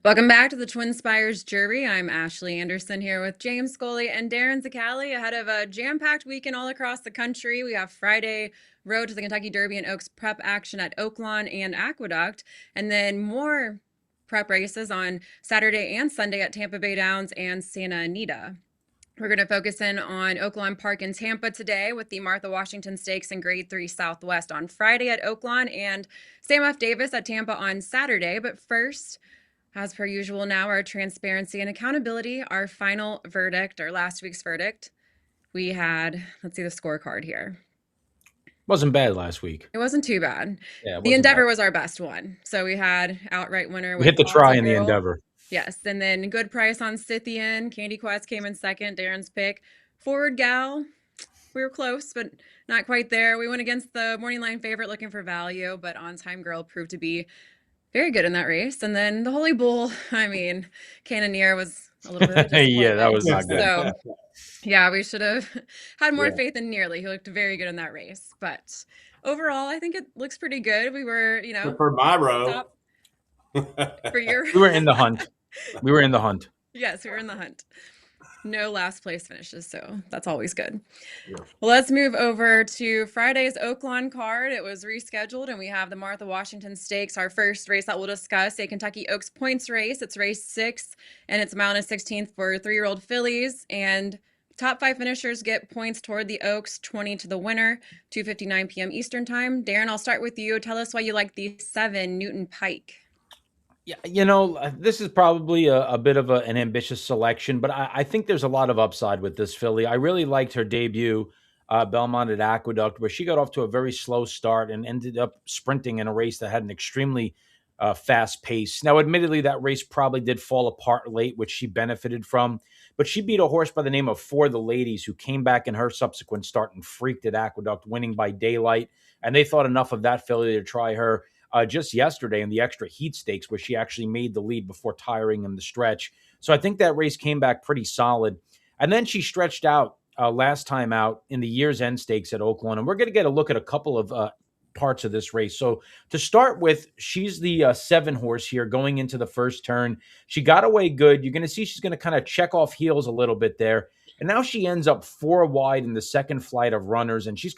Welcome back to the TwinSpires Jury. I'm Ashley Anderson here with James Scully and Darin Zoccali ahead of a jam-packed weekend all across the country. We have Friday Road to the Kentucky Derby and Oaks prep action at Oaklawn and Aqueduct, and then more prep races on Saturday and Sunday at Tampa Bay Downs and Santa Anita. We're going to focus in on Oaklawn Park in Tampa today with the Martha Washington Stakes in Grade 3 Southwest on Friday at Oaklawn and Sam F. Davis at Tampa on Saturday. But first, as per usual now, our transparency and accountability, our final verdict, or last week's verdict. We had, let's see the scorecard here. Wasn't bad last week. It wasn't too bad. Yeah, The Endeavor was our best one. So we had outright winner we with hit the try in the Girl. Endeavor. Yes, and then good price on Scythian. Candy Quest came in second, Darin's pick. Forward Gal, we were close, but not quite there. We went against the morning line favorite looking for value, but On Time Girl proved to be very good in that race. And then the Holy Bull, I mean, Cannoneer was a little bit of a disappointment. Yeah, that was not good. So, yeah, we should have had more faith in Nearly. He looked very good in that race. But overall, I think it looks pretty good. We were, for my row. For your We were in the hunt. We were in the hunt. Yes, we were in the hunt. No last place finishes, so that's always good. Yeah. Well, let's move over to Friday's Oaklawn card. It was rescheduled, and we have the Martha Washington Stakes, our first race that we'll discuss, a Kentucky Oaks points race. It's race 6, and it's mounted 16th for 3-year-old fillies. And top 5 finishers get points toward the Oaks, 20 to the winner, 2:59 p.m. Eastern time. Darin, I'll start with you. Tell us why you like the 7 Newton Pike. Yeah, this is probably a bit of an ambitious selection, but I think there's a lot of upside with this filly. I really liked her debut, Belmont at Aqueduct, where she got off to a very slow start and ended up sprinting in a race that had an extremely fast pace. Now, admittedly, that race probably did fall apart late, which she benefited from, but she beat a horse by the name of For the Ladies, who came back in her subsequent start and freaked at Aqueduct, winning by daylight, and they thought enough of that filly to try her just yesterday in the extra heat stakes, where she actually made the lead before tiring in the stretch. So I think that race came back pretty solid. And then she stretched out last time out in the year's end stakes at Oaklawn. And we're going to get a look at a couple of parts of this race. So to start with, she's the 7 horse here going into the first turn. She got away good. You're going to see she's going to kind of check off heels a little bit there. And now she ends up 4 wide in the second flight of runners. And she's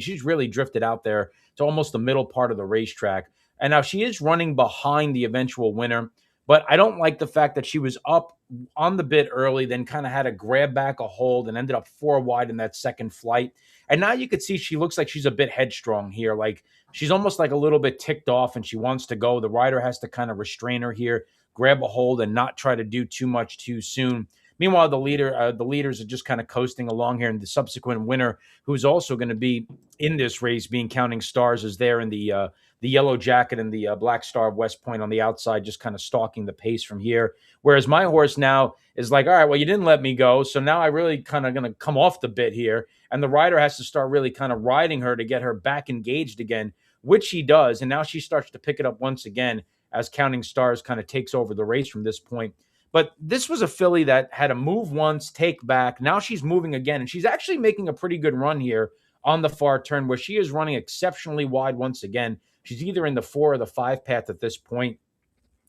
she's really drifted out there to almost the middle part of the racetrack. And now she is running behind the eventual winner. But I don't like the fact that she was up on the bit early, then kind of had to grab back a hold and ended up 4 wide in that second flight. And now you could see she looks like she's a bit headstrong here. Like she's almost like a little bit ticked off and she wants to go. The rider has to kind of restrain her here, grab a hold and not try to do too much too soon. Meanwhile, the leaders are just kind of coasting along here, and the subsequent winner, who's also going to be in this race, being Counting Stars, is there in the yellow jacket and the Black Star of West Point on the outside, just kind of stalking the pace from here. Whereas my horse now is like, all right, well, you didn't let me go, so now I really kind of going to come off the bit here, and the rider has to start really kind of riding her to get her back engaged again, which she does, and now she starts to pick it up once again as Counting Stars kind of takes over the race from this point. But this was a filly that had to move once, take back. Now she's moving again, and she's actually making a pretty good run here on the far turn, where she is running exceptionally wide once again. She's either in the 4 or the 5 path at this point.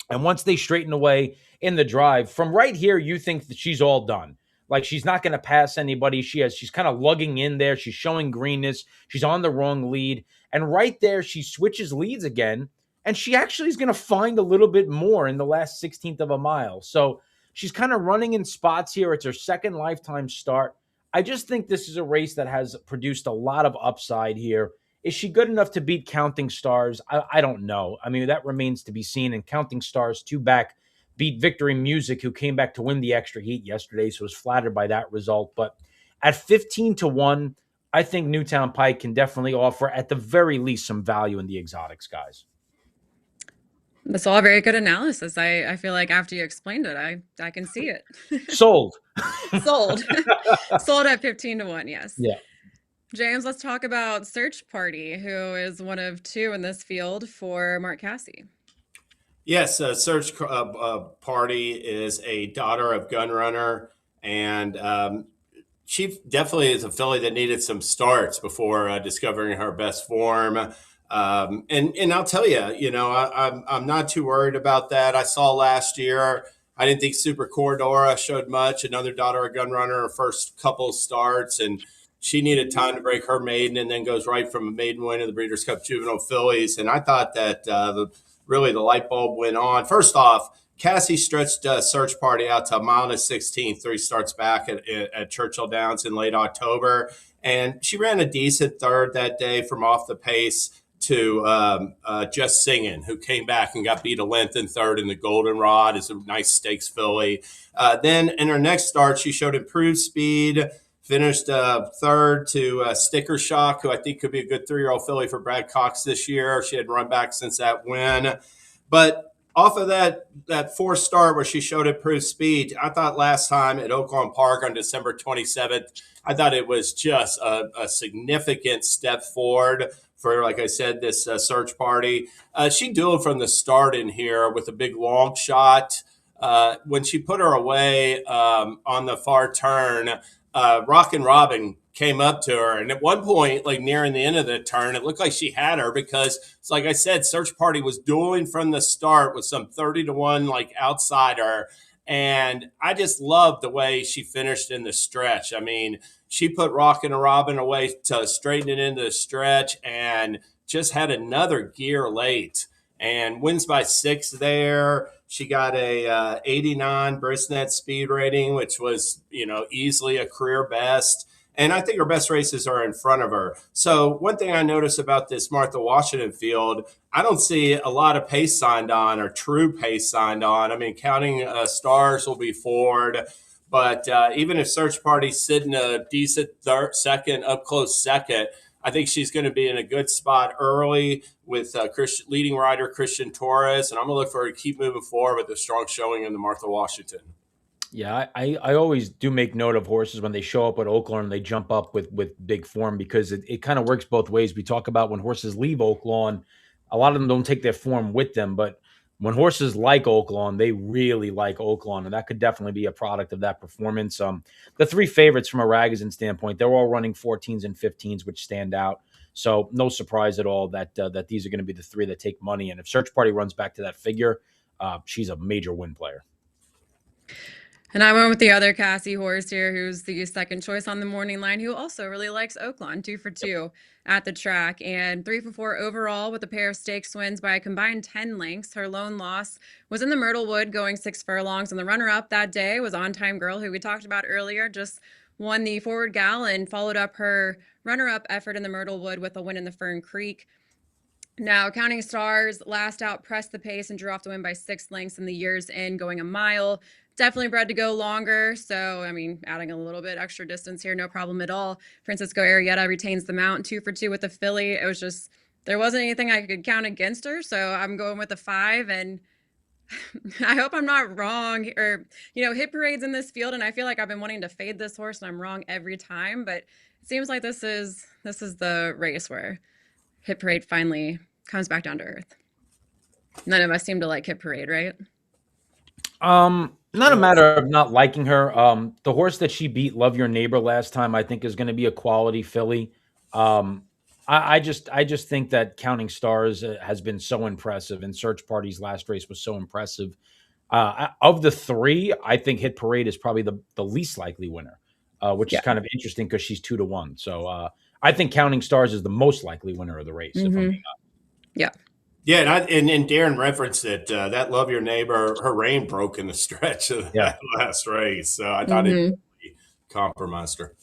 And once they straighten away in the drive, from right here, you think that she's all done. Like she's not going to pass anybody. She's kind of lugging in there. She's showing greenness. She's on the wrong lead. And right there, she switches leads again. And she actually is going to find a little bit more in the last 16th of a mile. So she's kind of running in spots here. It's her second lifetime start. I just think this is a race that has produced a lot of upside here. Is she good enough to beat Counting Stars? I don't know. I mean, that remains to be seen. And Counting Stars, 2 back, beat Victory Music, who came back to win the extra heat yesterday. So was flattered by that result. But at 15 to 1, I think Newtown Pike can definitely offer, at the very least, some value in the exotics, guys. That's all very good analysis. I feel like after you explained it, I can see it. Sold. Sold. Sold at 15 to 1, yes. Yeah. James, let's talk about Search Party, who is one of 2 in this field for Mark Casse. Yes, Search Party is a daughter of Gunrunner, and she definitely is a filly that needed some starts before discovering her best form. And I'll tell you, I'm not too worried about that. I saw last year. I didn't think Super Cordora showed much. Another daughter of gun runner, her first couple starts, and she needed time to break her maiden, and then goes right from a maiden win to the Breeders' Cup Juvenile Fillies. And I thought that really the light bulb went on. First off, Cassie stretched Search Party out to a mile and a 16th, 3 starts back at Churchill Downs in late October. And she ran a decent third that day from off the pace to Just Singing, who came back and got beat a length in third in the Goldenrod. Is a nice stakes filly. Then in her next start, she showed improved speed, finished third to Sticker Shock, who I think could be a good 3-year-old filly for Brad Cox this year. She had run back since that win. But off of that fourth start where she showed improved speed, I thought last time at Oaklawn Park on December 27th, I thought it was just a significant step forward for, like I said, this Search Party. She dueled from the start in here with a big long shot. When she put her away on the far turn, Rockin' Robin came up to her. And at one point, like nearing the end of the turn, it looked like she had her because, it's like I said, Search Party was dueling from the start with some 30-1 like outsider. And I just loved the way she finished in the stretch. I mean, she put Rockin' Robin away to straighten it into the stretch and just had another gear late and wins by 6 there. She got a 89 Brisnet Speed Rating, which was, easily a career best. And I think her best races are in front of her. So one thing I notice about this Martha Washington field, I don't see a lot of pace signed on or true pace signed on. I mean, Counting Stars will be forward. But even if Search Party's sitting a decent second, up close second, I think she's going to be in a good spot early with leading rider Christian Torres. And I'm going to look for her to keep moving forward with a strong showing in the Martha Washington. Yeah, I always do make note of horses when they show up at Oaklawn and they jump up with big form because it kind of works both ways. We talk about when horses leave Oaklawn, a lot of them don't take their form with them, but when horses like Oaklawn, they really like Oaklawn, and that could definitely be a product of that performance. The 3 favorites from a Ragozin standpoint, they're all running 14s and 15s, which stand out. So no surprise at all that that these are going to be the 3 that take money. And if Search Party runs back to that figure, she's a major win player. And I went with the other Cassie horse here, who's the second choice on the morning line, who also really likes Oaklawn, 2 for 2 at the track, and 3 for 4 overall with a pair of stakes wins by a combined 10 lengths. Her lone loss was in the Myrtlewood, going 6 furlongs, and the runner-up that day was On Time Girl, who we talked about earlier, just won the Forward Gal and followed up her runner-up effort in the Myrtlewood with a win in the Fern Creek. Now, Counting Stars last out pressed the pace and drew off the win by 6 lengths in the years in, going a mile. Definitely bred to go longer. So, I mean, adding a little bit extra distance here, no problem at all. Francisco Arrieta retains the mount, 2 for 2 with the filly. It was just, there wasn't anything I could count against her. So I'm going with a 5. And I hope I'm not wrong. Or, Hit Parade's in this field, and I feel like I've been wanting to fade this horse, and I'm wrong every time. But it seems like this is the race where Hit Parade finally comes back down to earth. None of us seem to like Hit Parade, right? Not a matter of not liking her. The horse that she beat, Love Your Neighbor, last time, I think is going to be a quality filly. I just think that Counting Stars has been so impressive, and Search Party's last race was so impressive. Of the 3, I think Hit Parade is probably the least likely winner, which is kind of interesting because she's 2 to 1. So I think Counting Stars is the most likely winner of the race. If I'm being honest. Yeah. Yeah, and Darin referenced it. That Love Your Neighbor, her rein broke in the stretch of that last race. So I thought it really compromised her.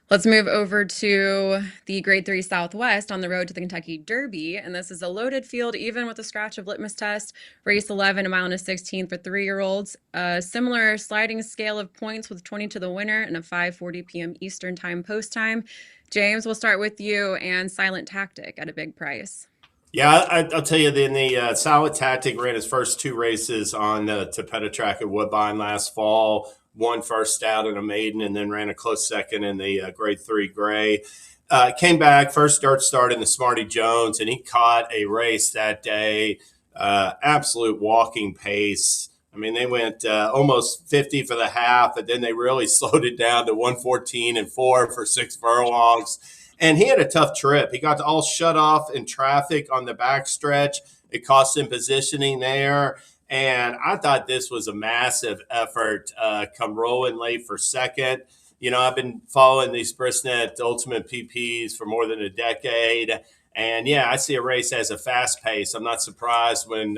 Let's move over to the Grade 3 Southwest on the road to the Kentucky Derby. And this is a loaded field, even with a scratch of litmus test. Race 11, a mile and a 16 for 3-year-olds. A similar sliding scale of points with 20 to the winner and a 5:40 p.m. Eastern time post time. James, we'll start with you and Silent Tactic at a big price. Yeah, I'll tell you, the Silent Tactic ran his first 2 races on the Tapeta track at Woodbine last fall, won first out in a maiden, and then ran a close second in the Grade 3 Gray. Came back, first dirt start in the Smarty Jones, and he caught a race that day, absolute walking pace. I mean, they went almost 50 for the half, but then they really slowed it down to 114 and 4 for 6 furlongs. And he had a tough trip. He got all shut off in traffic on the backstretch. It cost him positioning there. And I thought this was a massive effort, come rolling late for second. I've been following these Brisnet Ultimate PPs for more than a decade. And yeah, I see a race as a fast pace. I'm not surprised when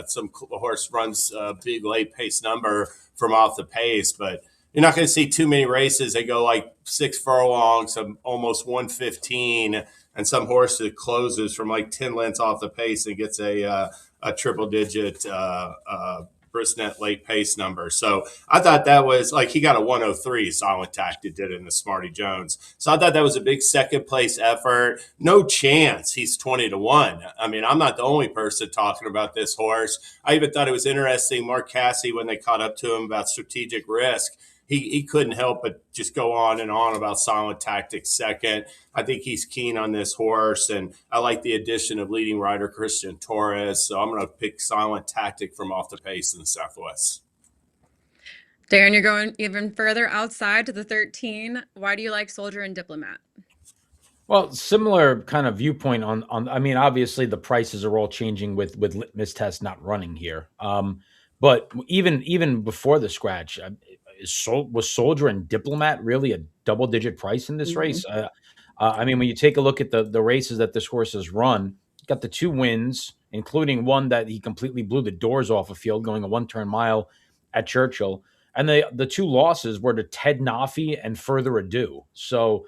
some horse runs a big late pace number from off the pace, but you're not going to see too many races that go like 6 furlongs, almost 115, and some horse that closes from like 10 lengths off the pace and gets a triple digit Brisnet late pace number. So I thought that was like he got a 103 Silent Tactic did in the Smarty Jones. So I thought that was a big second place effort. No chance he's 20-1. I mean, I'm not the only person talking about this horse. I even thought it was interesting. Mark Casse, when they caught up to him about strategic risk, he couldn't help but just go on and on about Silent Tactic second. I think he's keen on this horse, and I like the addition of leading rider Christian Torres. So I'm going to pick Silent Tactic from off the pace in the Southwest. Darin, you're going even further outside to the 13. Why do you like Soldier and Diplomat? Well, similar kind of viewpoint on. I mean, obviously the prices are all changing with litmus test not running here. But even before the scratch, was Soldier and Diplomat really a double digit price in this race? I mean, when you take a look at the races that this horse has run, got the 2 wins, including one that he completely blew the doors off a field going a 1-turn mile at Churchill, and the 2 losses were to Ted Nafi and Further Ado. So.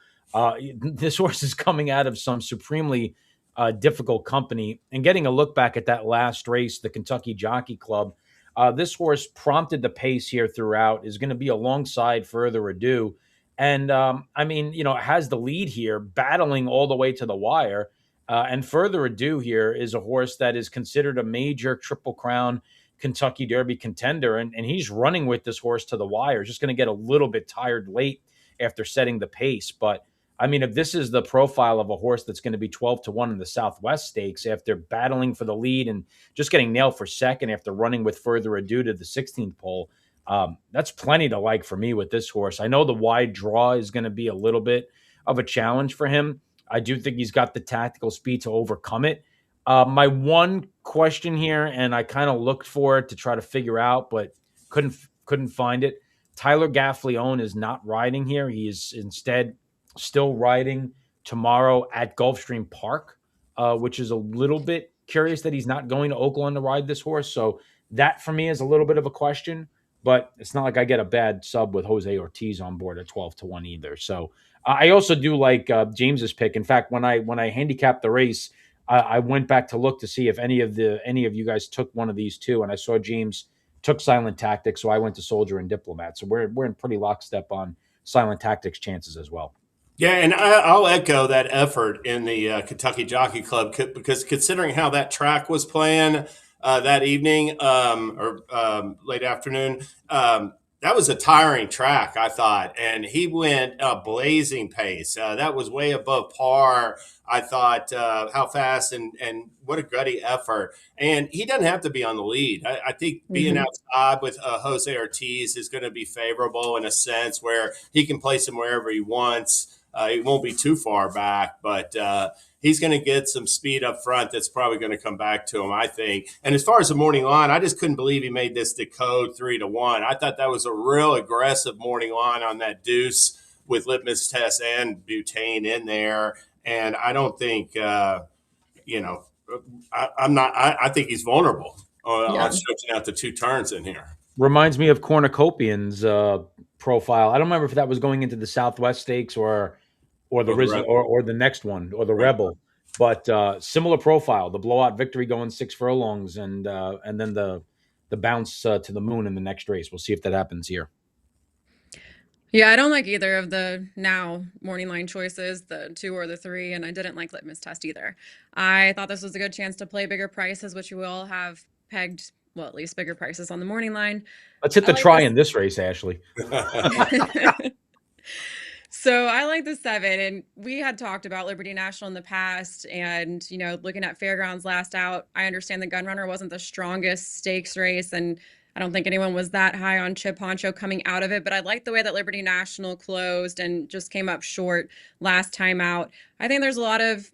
This horse is coming out of some supremely difficult company. And getting a look back at that last race, the Kentucky Jockey Club, this horse prompted the pace here throughout, is going to be alongside Further Ado. And I mean, has the lead here, battling all the way to the wire. And Further Ado here is a horse that is considered a major Triple Crown Kentucky Derby contender. And he's running with this horse to the wire. Just going to get a little bit tired late after setting the pace. But I mean, if this is the profile of a horse that's going to be 12-1 in the Southwest Stakes after battling for the lead and just getting nailed for second after running with Further Ado to the 16th pole, that's plenty to like for me with this horse. I know the wide draw is going to be a little bit of a challenge for him. I do think he's got the tactical speed to overcome it. My one question here, and I kind of looked for it to try to figure out, but couldn't find it. Tyler Gaffleone is not riding here. He is instead still riding tomorrow at Gulfstream Park, which is a little bit curious that he's not going to Oaklawn to ride this horse. So that for me is a little bit of a question, but it's not like I get a bad sub with Jose Ortiz on board at 12-1 either. So I also do like James's pick. In fact, when I handicapped the race, I went back to look to see if any of you guys took one of these 2, and I saw James took Silent Tactics, so I went to Soldier and Diplomat. So we're in pretty lockstep on Silent Tactics chances as well. Yeah, and I'll echo that effort in the Kentucky Jockey Club because considering how that track was playing that evening or late afternoon, that was a tiring track, I thought. And he went a blazing pace. That was way above par. I thought how fast and what a gutty effort. And he doesn't have to be on the lead. I think being outside with Jose Ortiz is going to be favorable in a sense where he can place him wherever he wants. It won't be too far back, but he's going to get some speed up front that's probably going to come back to him, I think. And as far as the morning line, I just couldn't believe he made this decode 3-1. I thought that was a real aggressive morning line on that deuce with litmus test and butane in there. And I don't think, I think he's vulnerable on stretching out the 2 turns in here. Reminds me of Cornucopian's profile. I don't remember if that was going into the Southwest Stakes or the next one or the Rebel, but similar profile. The blowout victory going 6 furlongs and then the bounce to the moon in the next race. We'll see if that happens here. Yeah, I don't like either of the now morning line choices, the 2 or the 3, and I didn't like Litmus Test either. I thought this was a good chance to play bigger prices, which you will have pegged, well, at least bigger prices on the morning line. Let's hit the try in this race, Ashley. So I like the 7, and we had talked about Liberty National in the past, and looking at Fairgrounds last out, I understand the Gunrunner wasn't the strongest stakes race, and I don't think anyone was that high on Chip Honcho coming out of it, but I like the way that Liberty National closed and just came up short last time out. I think there's a lot of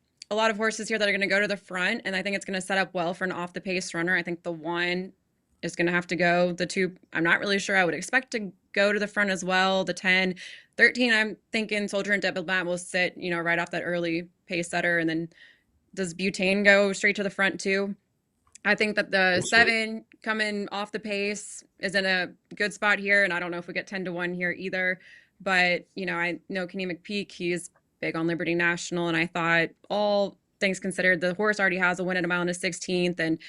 horses here that are going to go to the front, and I think it's going to set up well for an off the pace runner. I think the 1 is going to have to go. The 2, I'm not really sure. I would expect to go to the front as well. The 10, 13, I'm thinking Soldier and Diplomat will sit, right off that early pace setter, and then does Butane go straight to the front too? I think that the 7 coming off the pace is in a good spot here, and I don't know if we get 10-1 here either. But I know Kenny McPeak, he's big on Liberty National, and I thought, all things considered, the horse already has a win at a mile and a 16th, and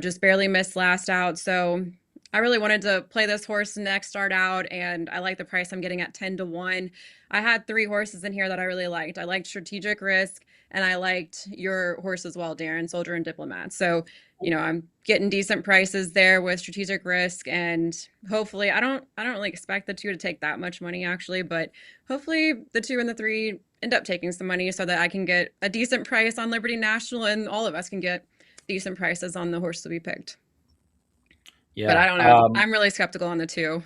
just barely missed last out. So I really wanted to play this horse next start out, and I like the price I'm getting at 10-1. I had 3 horses in here that I really liked. I liked Strategic Risk, and I liked your horse as well, Darin, Soldier and Diplomat. So I'm getting decent prices there with Strategic Risk, and hopefully I don't really expect the 2 to take that much money actually, but hopefully the 2 and the 3 end up taking some money so that I can get a decent price on Liberty National, and all of us can get decent prices on the horse that we picked. Yeah. But I don't know. I'm really skeptical on the 2.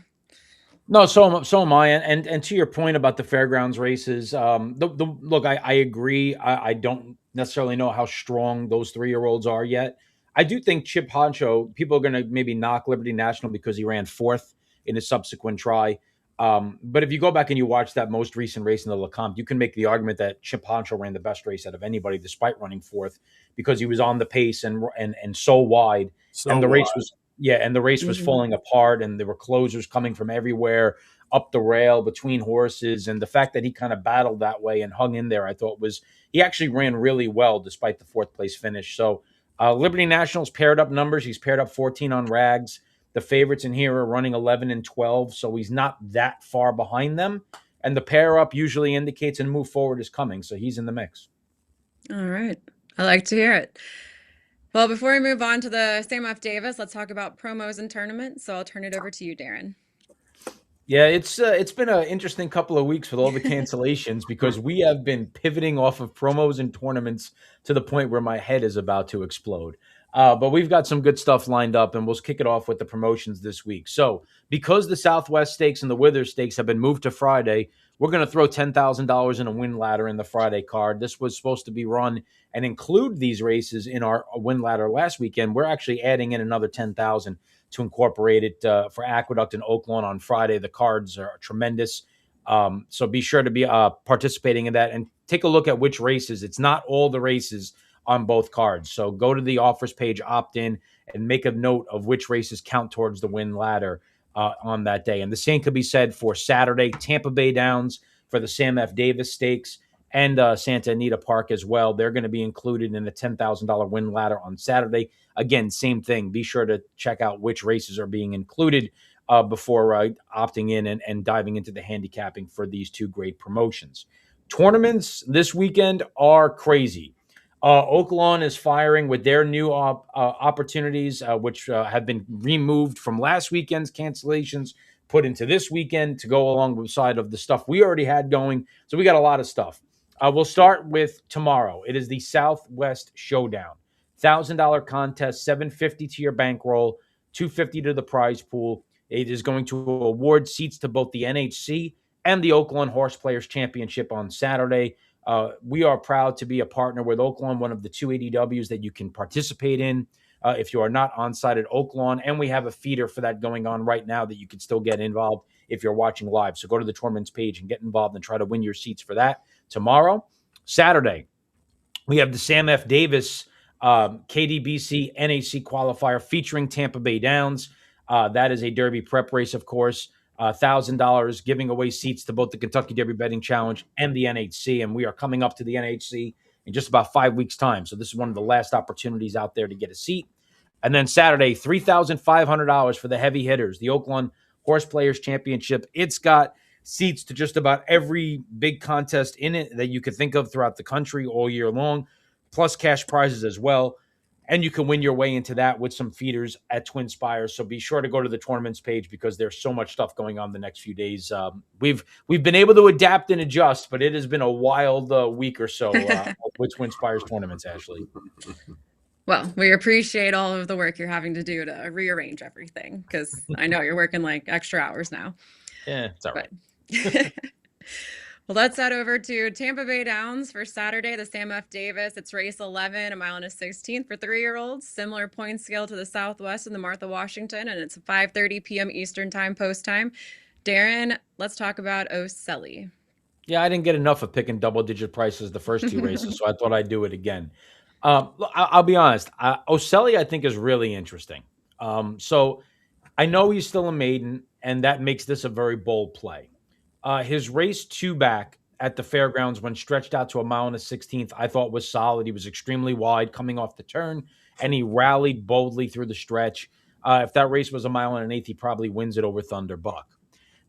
No, so am I, and to your point about the fairgrounds races, look, I agree. I don't necessarily know how strong those 3-year-olds are yet. I do think Chip Honcho, people are going to maybe knock Liberty National because he ran 4th in his subsequent try. But if you go back and you watch that most recent race in the Lecomte, you can make the argument that Chip Honcho ran the best race out of anybody, despite running 4th, because he was on the pace and so wide, and the race was. Yeah, and the race was falling apart, and there were closers coming from everywhere, up the rail, between horses, and the fact that he kind of battled that way and hung in there, I thought he actually ran really well despite the 4th place finish. So Liberty National's paired up numbers. He's paired up 14 on rags. The favorites in here are running 11 and 12, so he's not that far behind them. And the pair up usually indicates a move forward is coming, so he's in the mix. All right. I like to hear it. Well, before we move on to the Sam F. Davis, let's talk about promos and tournaments. So I'll turn it over to you, Darin. Yeah, it's been an interesting couple of weeks with all the cancellations because we have been pivoting off of promos and tournaments to the point where my head is about to explode. But we've got some good stuff lined up, and we'll kick it off with the promotions this week. So because the Southwest Stakes and the Withers Stakes have been moved to Friday, we're going to throw $10,000 in a win ladder in the Friday card. This was supposed to be run and include these races in our win ladder last weekend. We're actually adding in another $10,000 to incorporate it for Aqueduct and Oaklawn on Friday. The cards are tremendous. So be sure to be participating in that and take a look at which races. It's not all the races on both cards. So go to the offers page, opt in, and make a note of which races count towards the win ladder on that day. And the same could be said for Saturday, Tampa Bay Downs for the Sam F. Davis Stakes and Santa Anita Park as well. They're going to be included in the $10,000 win ladder on Saturday. Again, same thing. Be sure to check out which races are being included before opting in and diving into the handicapping for these 2 great promotions. Tournaments this weekend are crazy. Oaklawn is firing with their new opportunities, which have been removed from last weekend's cancellations, put into this weekend to go alongside of the stuff we already had going. So we got a lot of stuff. We'll start with tomorrow. It is the Southwest Showdown. $1,000 contest, $750 to your bankroll, $250 to the prize pool. It is going to award seats to both the NHC and the Oaklawn Horse Players Championship on Saturday. We are proud to be a partner with Oaklawn, one of the 2 ADWs that you can participate in if you are not on site at Oaklawn. And we have a feeder for that going on right now that you can still get involved if you're watching live. So go to the tournaments page and get involved and try to win your seats for that tomorrow. Saturday, we have the Sam F. Davis KDBC NHC qualifier featuring Tampa Bay Downs. That is a Derby prep race, of course. $1,000 giving away seats to both the Kentucky Derby Betting Challenge and the NHC. And we are coming up to the NHC in just about 5 weeks' time. So this is one of the last opportunities out there to get a seat. And then Saturday, $3,500 for the heavy hitters, the Oaklawn Horse Players Championship. It's got seats to just about every big contest in it that you could think of throughout the country all year long, plus cash prizes as well. And you can win your way into that with some feeders at TwinSpires. So be sure to go to the tournaments page because there's so much stuff going on the next few days. We've been able to adapt and adjust, but it has been a wild week or so with TwinSpires tournaments, Ashley. Well, we appreciate all of the work you're having to do to rearrange everything because I know you're working like extra hours now. Yeah, it's all But right. well, let's head over to Tampa Bay Downs for Saturday, the Sam F. Davis. It's race 11, a mile and a 16th for 3-year-olds. Similar point scale to the Southwest and the Martha Washington, and it's 5:30 p.m. Eastern time, post time. Darin, let's talk about Oaklawn. Yeah, I didn't get enough of picking double-digit prices the first two races, so I thought I'd do it again. I'll be honest. Ocelli, I think, is really interesting. So I know he's still a maiden, and that makes this a very bold play. His race two back at the fairgrounds when stretched out to a mile and a 16th, I thought was solid. He was extremely wide coming off the turn, and he rallied boldly through the stretch. If that race was a mile and an eighth, he probably wins it over Thunder Buck.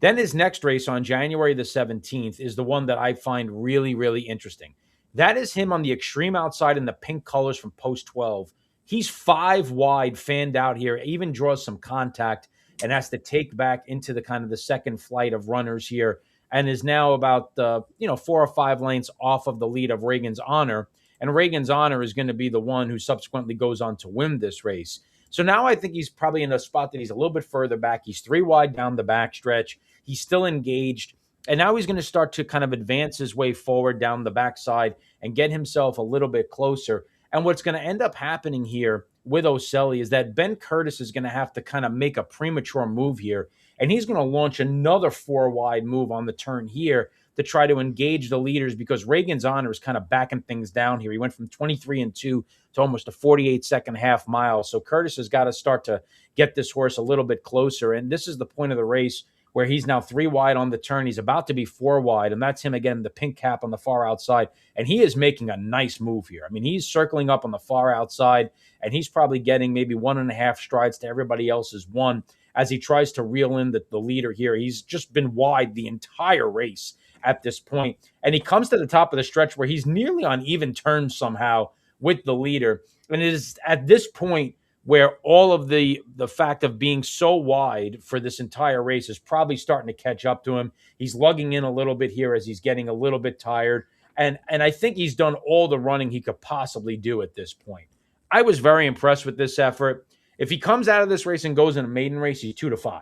Then his next race on January the 17th is the one that I find really, really interesting. That is him on the extreme outside in the pink colors from post 12. He's 5 wide, fanned out here, even draws some contact and has to take back into the kind of the second flight of runners here, and is now about 4 or 5 lengths off of the lead of Reagan's Honor. And Reagan's Honor is going to be the one who subsequently goes on to win this race. So now I think he's probably in a spot that he's a little bit further back. He's 3 wide down the backstretch. He's still engaged. And now he's going to start to kind of advance his way forward down the backside and get himself a little bit closer. And what's going to end up happening here with Ocelli is that Ben Curtis is going to have to kind of make a premature move here. And he's going to launch another 4 wide move on the turn here to try to engage the leaders because Reagan's Honor is kind of backing things down here. He went from 23-2 to almost a 48-second half mile. So Curtis has got to start to get this horse a little bit closer. And this is the point of the race where he's now 3 wide on the turn. He's about to be 4 wide, and that's him again, the pink cap on the far outside. And he is making a nice move here. I mean, he's circling up on the far outside, and he's probably getting maybe 1.5 strides to everybody else's 1 as he tries to reel in the leader here. He's just been wide the entire race at this point. And he comes to the top of the stretch where he's nearly on even terms somehow with the leader. And it is at this point where all of the fact of being so wide for this entire race is probably starting to catch up to him. He's lugging in a little bit here as he's getting a little bit tired. And I think he's done all the running he could possibly do at this point. I was very impressed with this effort. If he comes out of this race and goes in a maiden race, he's 2-5.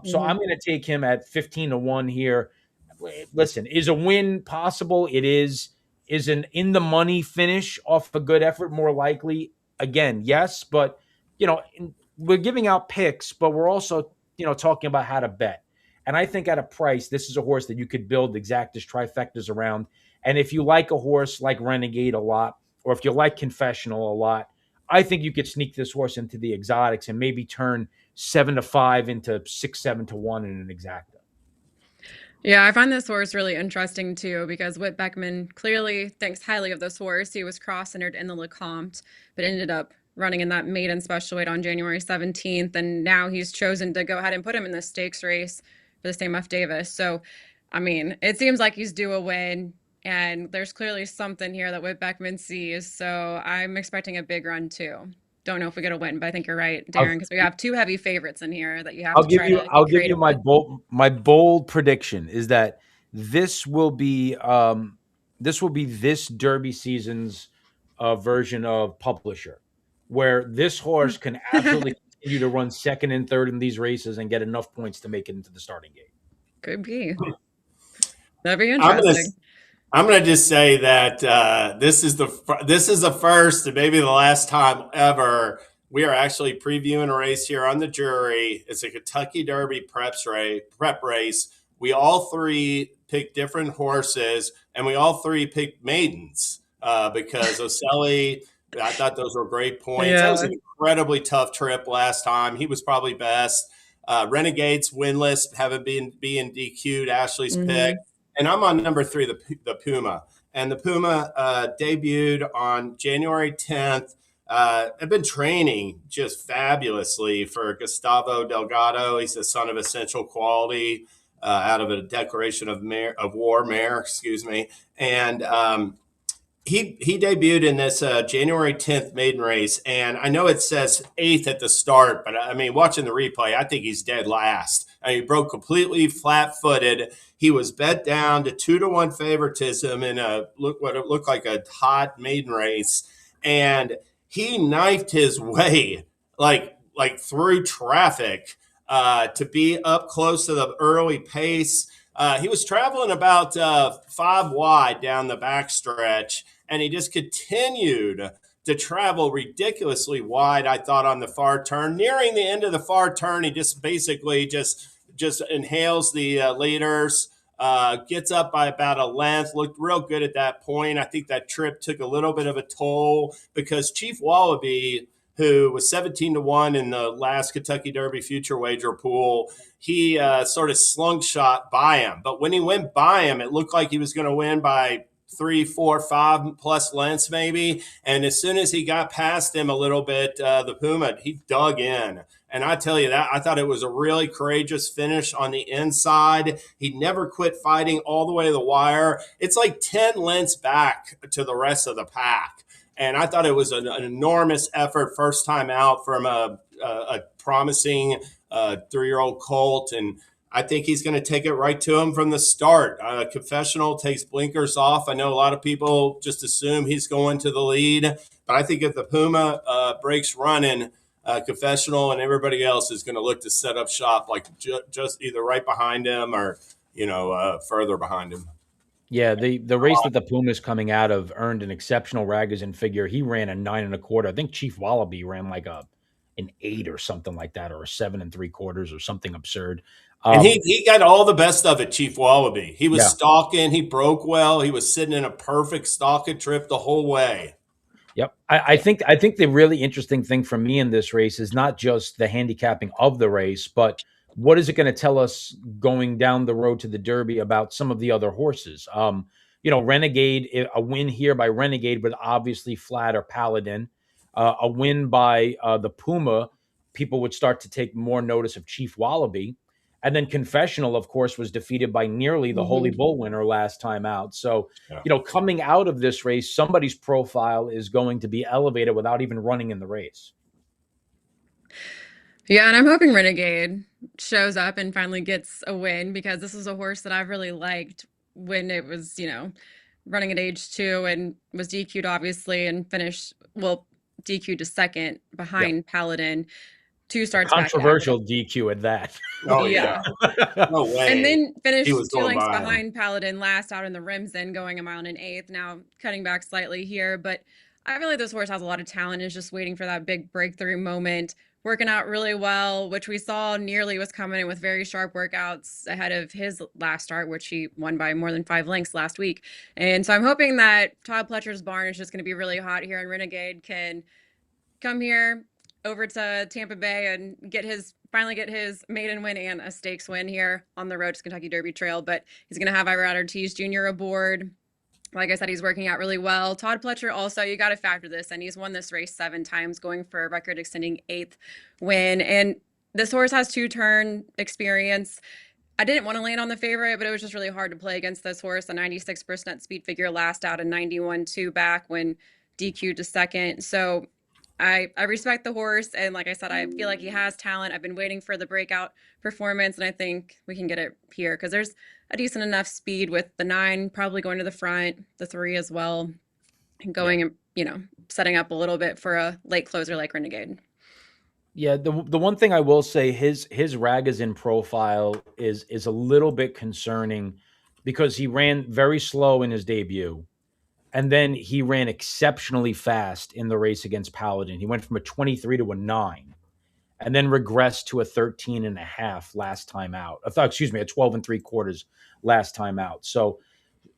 So I'm going to take him at 15-1 here. Listen, is a win possible? It is. Is an in the money finish off a good effort more likely? Again, yes, but we're giving out picks, but we're also talking about how to bet. And I think at a price, this is a horse that you could build exactas, trifectas around. And if you like a horse like Renegade a lot, or if you like Confessional a lot, I think you could sneak this horse into the exotics and maybe turn 7-5 into 6-7-1 in an exacta. Yeah, I find this horse really interesting too because Whit Beckman clearly thinks highly of this horse. He was cross-entered in the Lecomte, but ended up running in that maiden special weight on January 17th, and now he's chosen to go ahead and put him in the stakes race for the Sam F. Davis. So, I mean, it seems like he's due a win, and there's clearly something here that Whit Beckman sees. So I'm expecting a big run too. Don't know if we get a win, but I think you're right, Darin, because we have 2 heavy favorites in here that you have to try to I'll give you creative with. my bold prediction is that this will be this Derby season's version of Publisher, where this horse can absolutely continue to run second and third in these races and get enough points to make it into the starting gate. Could be. That'd be I'm gonna interesting. I'm gonna just say that this is the first and maybe the last time ever we are actually previewing a race here on the jury. It's a Kentucky Derby prep race. We all 3 picked different horses, and we all 3 picked maidens because Ocelli. I thought those were great points. That was Yeah. an incredibly tough trip last time. He was probably best. Renegades winless, haven't been being DQ'd. Ashley's pick. Hmm. And I'm on number 3, the Puma. And the Puma debuted on January 10th. I've been training just fabulously for Gustavo Delgado. He's the son of Essential Quality out of a Declaration of War mare, excuse me. And he debuted in this January 10th maiden race, and I know it says 8th at the start, but I mean, watching the replay, I think he's dead last. I mean, he broke completely flat-footed. He was bet down to 2-1 favoritism in what it looked like a hot maiden race, and he knifed his way like through traffic to be up close to the early pace. He was traveling about 5 wide down the backstretch, and he just continued to travel ridiculously wide. I thought on the far turn, nearing the end of the far turn, he just basically just inhales the leaders. Gets up by about a length, looked real good at that point. I think that trip took a little bit of a toll because Chief Wallaby, who was 17-1 in the last Kentucky Derby future wager pool, he sort of slung shot by him. But when he went by him, it looked like he was going to win by 3, 4, 5+ lengths maybe. And as soon as he got past him a little bit, the Puma, he dug in. And I tell you that, I thought it was a really courageous finish on the inside. He never quit fighting all the way to the wire. It's like 10 lengths back to the rest of the pack. And I thought it was an enormous effort, first time out from a promising 3-year-old colt. And I think he's going to take it right to him from the start. Confessional takes blinkers off. I know a lot of people just assume he's going to the lead. But I think if the Puma breaks running, Confessional and everybody else is going to look to set up shop like just either right behind him or, further behind him. Yeah, the race that the Puma's coming out of earned an exceptional Ragozin figure. He ran a 9 1/4. I think Chief Wallaby ran like an 8 or something like that, or a 7 3/4 or something absurd. And he got all the best of it, Chief Wallaby. He was Yeah. stalking. He broke well. He was sitting in a perfect stalking trip the whole way. Yep. I think the really interesting thing for me in this race is not just the handicapping of the race, but what is it going to tell us going down the road to the Derby about some of the other horses? Renegade, a win here by Renegade would obviously flatter Paladin. A win by the Puma, people would start to take more notice of Chief Wallaby. And then Confessional, of course, was defeated by nearly the Holy Bull winner last time out. So, coming out of this race, somebody's profile is going to be elevated without even running in the race. Yeah, and I'm hoping Renegade shows up and finally gets a win, because this is a horse that I've really liked when it was, running at age 2 and was DQ'd, obviously, and finished, DQ'd to second behind Paladin. 2 starts back. Controversial DQ at that. Oh, yeah. No way. And then finished 2 going lengths by behind Paladin last out in the Remsen, going a mile and an eighth. Now cutting back slightly here, but I feel like this horse has a lot of talent. Is just waiting for that big breakthrough moment. Working out really well, which we saw nearly was coming in with very sharp workouts ahead of his last start, which he won by more than 5 lengths last week. And so I'm hoping that Todd Pletcher's barn is just going to be really hot here, and Renegade can come here over to Tampa Bay and finally get his maiden win and a stakes win here on the road to Kentucky Derby Trail. But he's going to have Ira Ortiz Jr. aboard. Like I said, he's working out really well. Todd Pletcher also, you got to factor this in. He's won this race 7 times, going for a record-extending 8th win. And this horse has 2-turn experience. I didn't want to land on the favorite, but it was just really hard to play against this horse. A 96% speed figure last out, a 91.2 back when DQ'd to second. So I respect the horse, and like I said, I feel like he has talent. I've been waiting for the breakout performance, and I think we can get it here because there's a decent enough speed with the 9 probably going to the front, the 3 as well, and going, setting up a little bit for a late closer like Renegade. Yeah, the one thing I will say, his Ragozin profile is a little bit concerning because he ran very slow in his debut. And then he ran exceptionally fast in the race against Paladin. He went from a 23 to a 9 and then regressed to a 13.5 last time out. A 12 3/4 last time out. So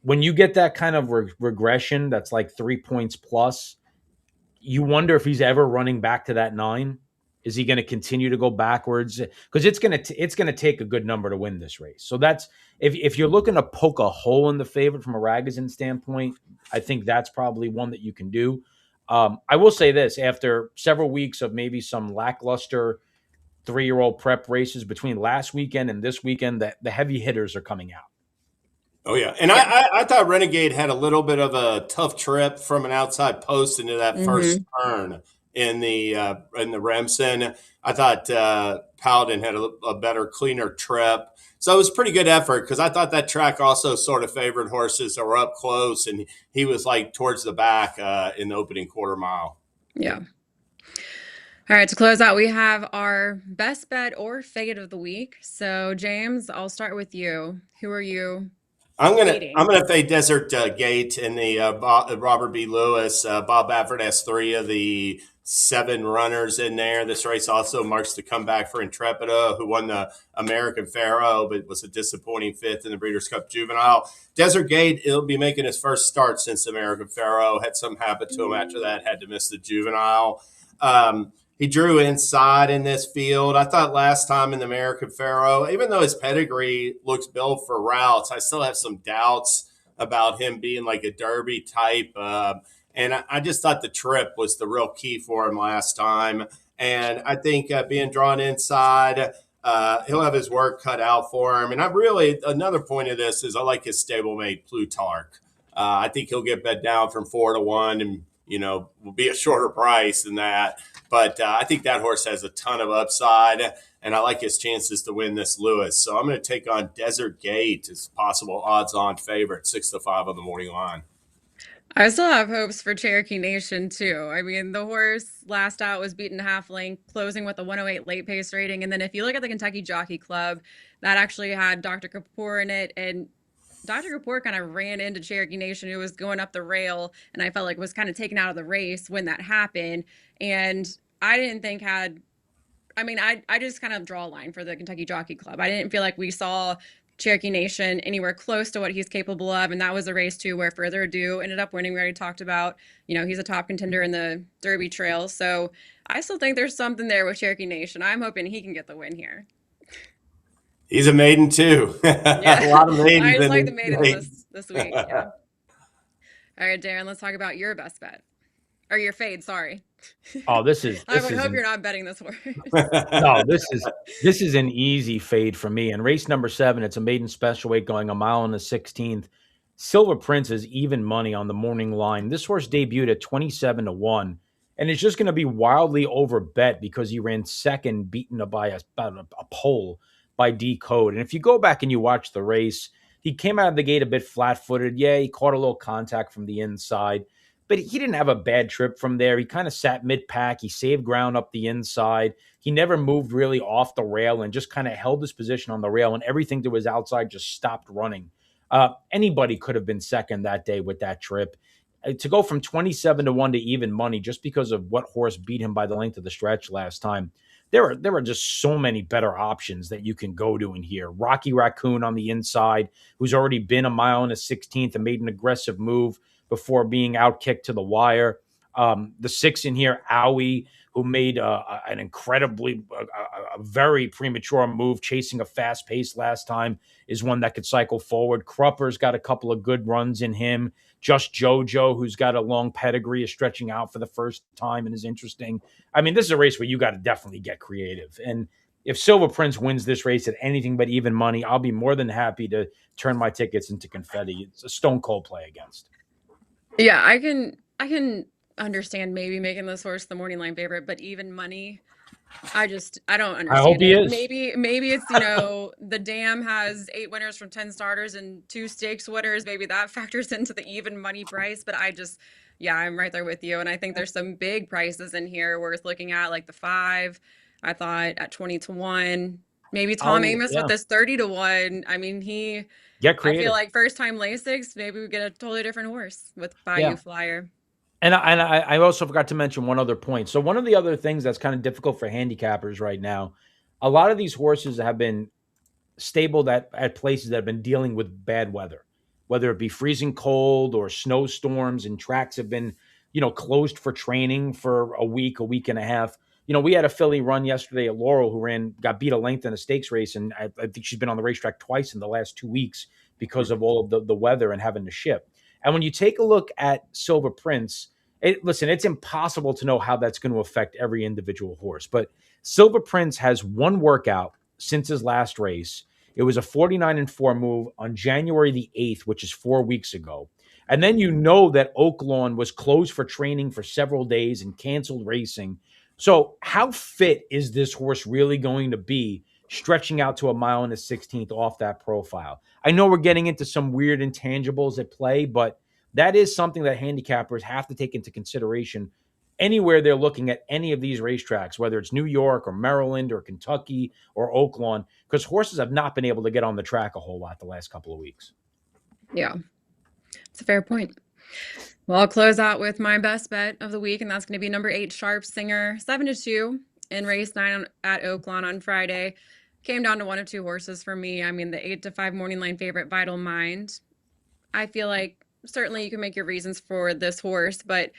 when you get that kind of regression, that's like 3 points plus, you wonder if he's ever running back to that 9. Is he going to continue to go backwards? Because it's going to take a good number to win this race. So that's if you're looking to poke a hole in the favorite from a Ragozin standpoint, I think that's probably one that you can do. I will say this: after several weeks of maybe some lackluster 3-year-old prep races between last weekend and this weekend, that the heavy hitters are coming out. Oh, yeah. And I thought Renegade had a little bit of a tough trip from an outside post into that first turn in the Remsen. I thought Paladin had a better, cleaner trip. So it was a pretty good effort because I thought that track also sort of favored horses that were up close, and he was like towards the back in the opening quarter mile. Yeah. All right, to close out, we have our best bet or fade of the week. So, James, I'll start with you. Who are you I'm fading? gonna fade Desert Gate in the Robert B. Lewis. Bob Baffert has three of the seven runners in there. This race also marks the comeback for Intrepida, who won the American Pharoah, but was a disappointing fifth in the Breeders' Cup Juvenile. Desert Gate, he'll be making his first start since the American Pharoah. Had some happen to him after that, had to miss the Juvenile. He drew inside in this field. I thought last time in the American Pharoah, even though his pedigree looks built for routes, I still have some doubts about him being like a Derby type. And I just thought the trip was the real key for him last time. And I think being drawn inside, he'll have his work cut out for him. And I really, another point of this is I like his stablemate Plutarch. I think he'll get bet down from 4-1 and, will be a shorter price than that. But I think that horse has a ton of upside, and I like his chances to win this Lewis. So I'm going to take on Desert Gate as possible odds-on favorite, 6-5 on the morning line. I still have hopes for Cherokee Nation too. I mean, the horse last out was beaten half length, closing with a 108 late pace rating. And then if you look at the Kentucky Jockey Club, that actually had Dr. Kapoor in it, and Dr. Kapoor kind of ran into Cherokee Nation, who was going up the rail, and I felt like was kind of taken out of the race when that happened. And I didn't think I just kind of draw a line for the Kentucky Jockey Club. I didn't feel like we saw Cherokee Nation anywhere close to what he's capable of. And that was a race too where Further Ado ended up winning. We already talked about, he's a top contender in the Derby Trail. So I still think there's something there with Cherokee Nation. I'm hoping he can get the win here. He's a maiden too. Yeah. A lot of maidens. I just like the maidens this week. Yeah. All right, Darin, let's talk about your best bet. Or your fade, sorry. Oh, this is. I hope you're not betting this horse. No, this is an easy fade for me. And race number 7, it's a maiden special weight going a mile and a 16th. Silver Prince is even money on the morning line. This horse debuted at 27-1, and it's just going to be wildly overbet because he ran second, beaten by a pole by D Code. And if you go back and you watch the race, he came out of the gate a bit flat-footed. Yeah, he caught a little contact from the inside, but he didn't have a bad trip from there. He kind of sat mid-pack. He saved ground up the inside. He never moved really off the rail and just kind of held his position on the rail, and everything to his outside just stopped running. Anybody could have been second that day with that trip. To go from 27-1 to even money just because of what horse beat him by the length of the stretch last time, there are just so many better options that you can go to in here. Rocky Raccoon on the inside, who's already been a mile and a 16th and made an aggressive move before being outkicked to the wire. The 6 in here, Owie, who made an incredibly, a very premature move, chasing a fast pace last time, is one that could cycle forward. Crupper's got a couple of good runs in him. Just Jojo, who's got a long pedigree, is stretching out for the first time and is interesting. I mean, this is a race where you got to definitely get creative. And if Silver Prince wins this race at anything but even money, I'll be more than happy to turn my tickets into confetti. It's a stone cold play against. Yeah, I can understand maybe making this horse the morning line favorite, but even money, I don't understand. I hope he is. Maybe it's, the dam has 8 winners from 10 starters and 2 stakes winners. Maybe that factors into the even money price, but I'm right there with you. And I think there's some big prices in here worth looking at, like the 5, I thought at 20-1, maybe Tom Amos with this 30-1. I mean, get creative. I feel like first time Lasix, maybe we get a totally different horse with Bayou Flyer. And I also forgot to mention one other point. So one of the other things that's kind of difficult for handicappers right now, a lot of these horses have been stabled at places that have been dealing with bad weather, whether it be freezing cold or snowstorms, and tracks have been, closed for training for a week and a half. We had a filly run yesterday at Laurel who got beat a length in a stakes race, and I think she's been on the racetrack twice in the last 2 weeks because of all of the weather and having to ship. And when you take a look at Silver Prince, it's impossible to know how that's going to affect every individual horse. But Silver Prince has one workout since his last race. It was a 49-4 move on January the 8th, which is 4 weeks ago. And then that Oaklawn was closed for training for several days and canceled racing. So how fit is this horse really going to be stretching out to a mile and a 16th off that profile? I know we're getting into some weird intangibles at play, but that is something that handicappers have to take into consideration. anywhere they're looking at any of these racetracks, whether it's New York or Maryland or Kentucky or Oaklawn, because horses have not been able to get on the track a whole lot the last couple of weeks. Yeah, it's a fair point. Well, I'll close out with my best bet of the week, and that's going to be number 8, Sharp Singer, 7-2 in race 9 at Oaklawn on Friday. Came down to one of two horses for me. I mean, the 8-5 morning line favorite, Vital Mind. I feel like certainly you can make your reasons for this horse, but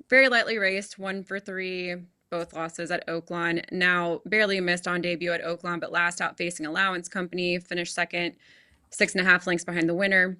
very lightly raced, 1 for 3, both losses at Oaklawn. Now, barely missed on debut at Oaklawn, but last out facing Allowance Company, finished second, 6.5 lengths behind the winner.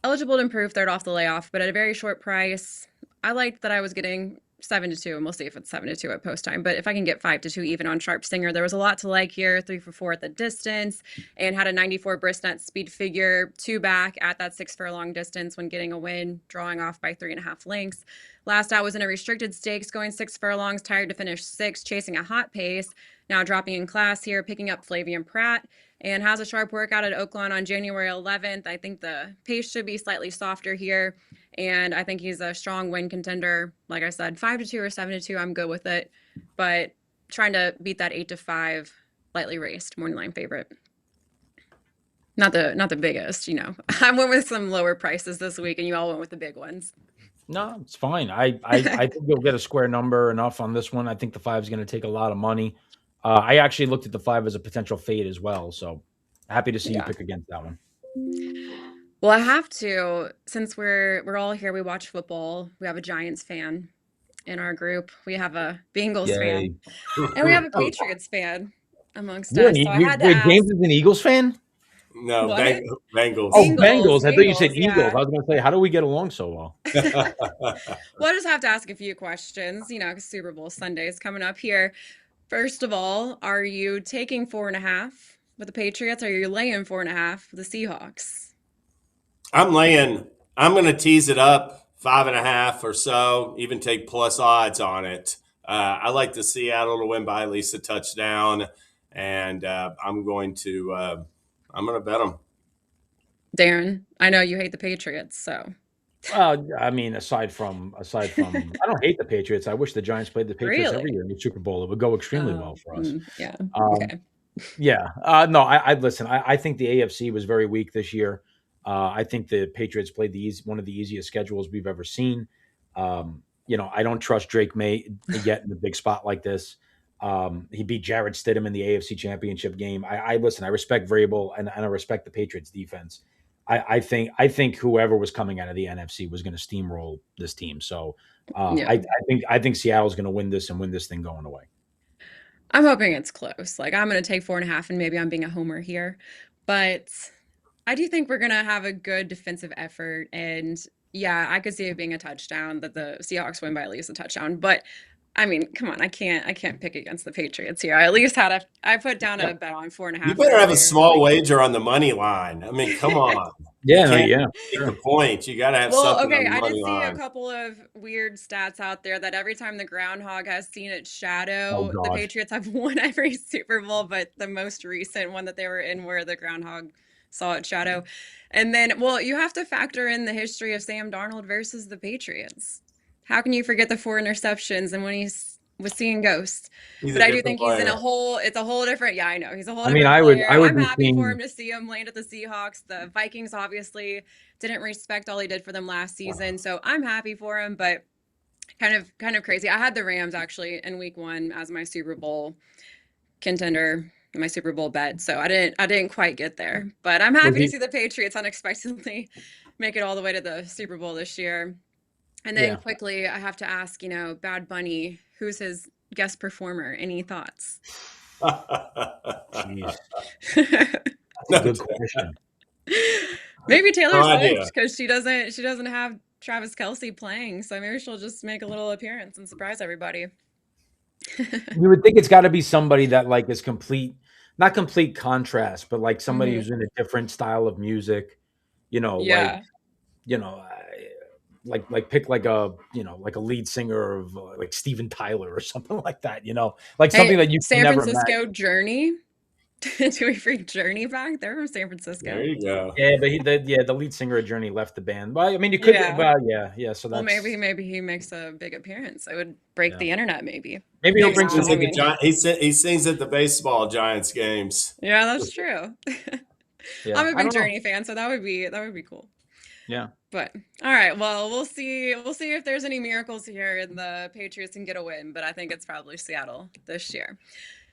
Eligible to improve third off the layoff, but at a very short price. I liked that I was getting 7-2, and we'll see if it's 7-2 at post time. But if I can get 5-2 even on Sharp Singer, there was a lot to like here. 3 for 4 at the distance, and had a 94 Brisnet speed figure, 2 back at that 6 furlong distance when getting a win, drawing off by 3.5 lengths. Last out was in a restricted stakes, going 6 furlongs, tired to finish 6, chasing a hot pace. Now dropping in class here, picking up Flavian Pratt, and has a sharp workout at Oaklawn on January 11th. I think the pace should be slightly softer here, and I think he's a strong win contender. Like I said, 5-2 or 7-2, I'm good with it, but trying to beat that 8-5 lightly raced morning line favorite. Not the biggest, you know. I went with some lower prices this week, and you all went with the big ones. No, it's fine. I think you'll get a square number enough on this one. I think the 5 is going to take a lot of money. I actually looked at the 5 as a potential fade as well. So happy to see you pick against that one. Well, I have to, since we're all here, we watch football. We have a Giants fan in our group. We have a Bengals fan, and we have a Patriots fan amongst us. So I had to ask. James is an Eagles fan? No, Bengals. Oh, Bengals. I thought you said Eagles. Eagles. I was going to say, how do we get along so well? Well, I just have to ask a few questions, you know, because Super Bowl Sunday is coming up here. First of all, are you taking 4.5 with the Patriots? Or are you laying 4.5 with the Seahawks? I'm going to tease it up 5.5 or so, even take plus odds on it. I like the Seattle to win by at least a touchdown, and I'm going to bet them. Darin, I know you hate the Patriots, so. I mean, aside from, I don't hate the Patriots. I wish the Giants played the Patriots every year in the Super Bowl. It would go extremely well for us. Yeah. Okay. Yeah. No, I listen. I think the AFC was very weak this year. I think the Patriots played one of the easiest schedules we've ever seen. You know, I don't trust Drake May yet in a big spot like this. He beat Jarrett Stidham in the AFC Championship game. I listen. I respect Vrabel and I respect the Patriots defense. I think whoever was coming out of the NFC was going to steamroll this team. So I think Seattle's going to win this and win this thing going away. I'm hoping it's close. Like, I'm going to take 4.5, and maybe I'm being a homer here, but I do think we're going to have a good defensive effort. And yeah, I could see it being a touchdown, that the Seahawks win by at least a touchdown. But I mean, come on, I can't pick against the Patriots here. I at least I put down a bet on 4.5. You better have a small wager on the money line. I mean, come on. Take the point. You got to have something. Okay, on the I money did see line. a couple of weird stats out there that every time the groundhog has seen its shadow, the Patriots have won every Super Bowl, but the most recent one that they were in where the groundhog saw its shadow. And then, well, you have to factor in the history of Sam Darnold versus the Patriots. How can you forget the 4 interceptions and when he was seeing ghosts? But I do think he's in it's a whole different, yeah, I know. He's a whole different player. I'm happy for him to see him land at the Seahawks. The Vikings obviously didn't respect all he did for them last season. So I'm happy for him, but kind of crazy. I had the Rams actually in week 1 as my Super Bowl contender, my Super Bowl bet. So I didn't quite get there, but I'm happy to see the Patriots unexpectedly make it all the way to the Super Bowl this year. And then quickly, I have to ask, you know, Bad Bunny, who's his guest performer? Any thoughts? Jeez. That's a good question. Maybe Taylor Swift, because she doesn't have Travis Kelce playing, so maybe she'll just make a little appearance and surprise everybody. You would think it's got to be somebody that like is not complete contrast, but like somebody who's in a different style of music, you know, like pick like a lead singer of like Steven Tyler or something like that, you know, like something that you San never Francisco imagine. Journey. Do we bring Journey back? They're from San There Francisco. you go. Yeah, but the lead singer of Journey left the band. Well, I mean, you could, Yeah. well, yeah. So Well, that's maybe he makes a big appearance. It would break yeah. the internet, maybe. Maybe he'll Maybe bring not. some. Sings I at the mean, he sings at the baseball Giants games. yeah, that's true. Yeah, I'm a I big don't know. Journey fan, so that would be cool. Yeah. But all right, well, we'll see if there's any miracles here and the Patriots can get a win, but I think it's probably Seattle this year.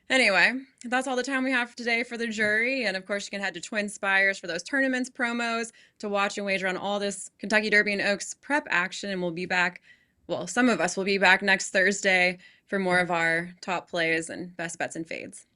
Anyway, that's all the time we have for today for the jury. And of course, you can head to TwinSpires for those tournaments, promos, to watch and wager on all this Kentucky Derby and Oaks prep action. And we'll be back, well, some of us will be back next Thursday for more of our top plays and best bets and fades.